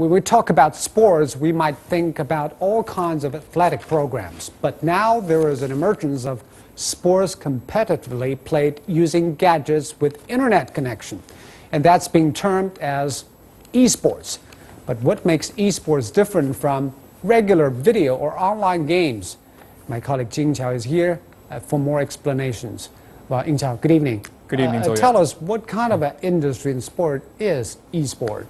when we talk about sports, we might think about all kinds of athletic programs. But now there is an emergence of sports competitively played using gadgets with internet connection. And that's being termed as esports. But what makes esports different from regular video or online games? My colleague Jing Qiao is here for more explanations. Well, Ying Qiao, good evening. Good evening, Zoya. Tell us, what kind of an industry in sport is esport?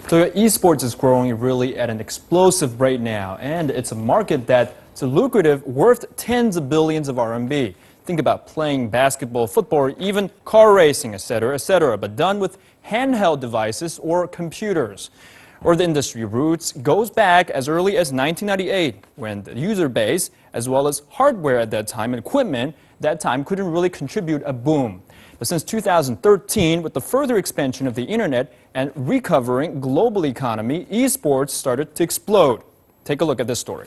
So esports is growing really at an explosive rate now, and it's a market that's lucrative, worth tens of billions of RMB. Think about playing basketball, football, or even car racing, etc., but done with handheld devices or computers. Or the industry roots goes back as early as 1998, when the user base, as well as hardware at that time and equipment, that time couldn't really contribute a boom. But since 2013, with the further expansion of the internet and recovering global economy, esports started to explode. Take a look at this story.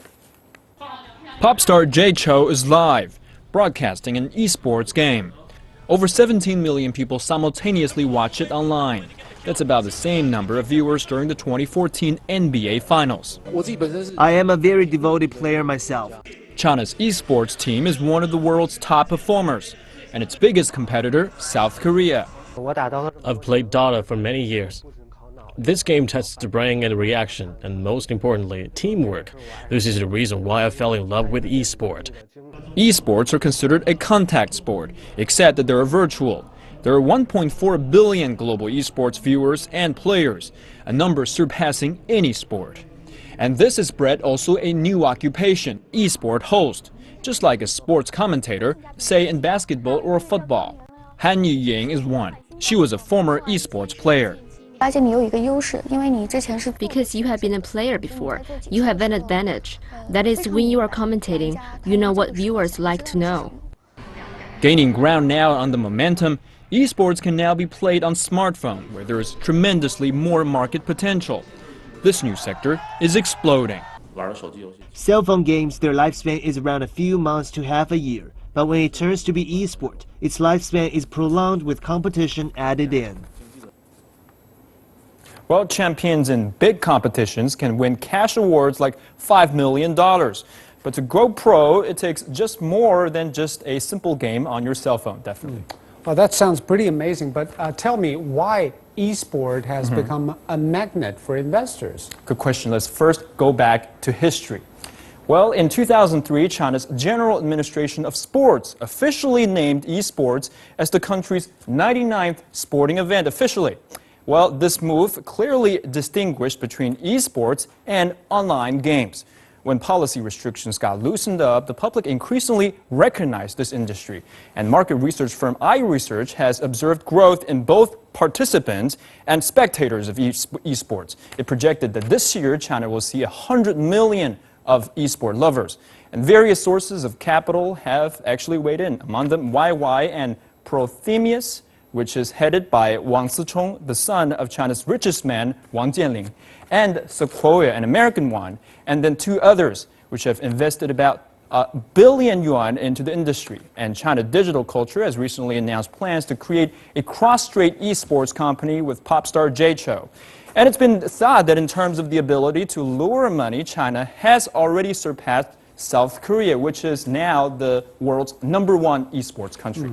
Pop star Jay Chou is live, broadcasting an esports game. Over 17 million people simultaneously watch it online. That's about the same number of viewers during the 2014 NBA Finals. I am a very devoted player myself. China's esports team is one of the world's top performers, and its biggest competitor, South Korea. I've played Dota for many years. This game tests the brain and reaction, and most importantly, teamwork. This is the reason why I fell in love with esport. Esports are considered a contact sport, except that they are virtual. There are 1.4 billion global esports viewers and players, a number surpassing any sport. And this has bred also a new occupation, esport host, just like a sports commentator, say in basketball or football. Han Yuying is one. She was a former esports player. Because you have been a player before, you have an advantage. That is, when you are commentating, you know what viewers like to know. Gaining ground now on the momentum, esports can now be played on smartphone, where there is tremendously more market potential. This new sector is exploding. Cell phone games, their lifespan is around a few months to half a year. But when it turns to be esport, its lifespan is prolonged with competition added in. Well, champions in big competitions can win cash awards like $5 million. But to go pro, it takes just more than just a simple game on your cell phone, definitely. Well, that sounds pretty amazing, but tell me why esport has become a magnet for investors. Good question. Let's first go back to history. Well, in 2003, China's General Administration of Sports officially named esports as the country's 99th sporting event officially. Well, this move clearly distinguished between esports and online games. When policy restrictions got loosened up, the public increasingly recognized this industry. And market research firm iResearch has observed growth in both participants and spectators of esports. It projected that this year, China will see 100 million of esport lovers. And various sources of capital have actually weighed in, among them YY and Prothemius, which is headed by Wang Sichong, the son of China's richest man, Wang Jianling, and Sequoia, an American one, and then two others, which have invested about $1 billion yuan into the industry. And China Digital Culture has recently announced plans to create a cross-strait esports company with pop star Jay Chou. And it's been thought that in terms of the ability to lure money, China has already surpassed South Korea, which is now the world's #1 esports country.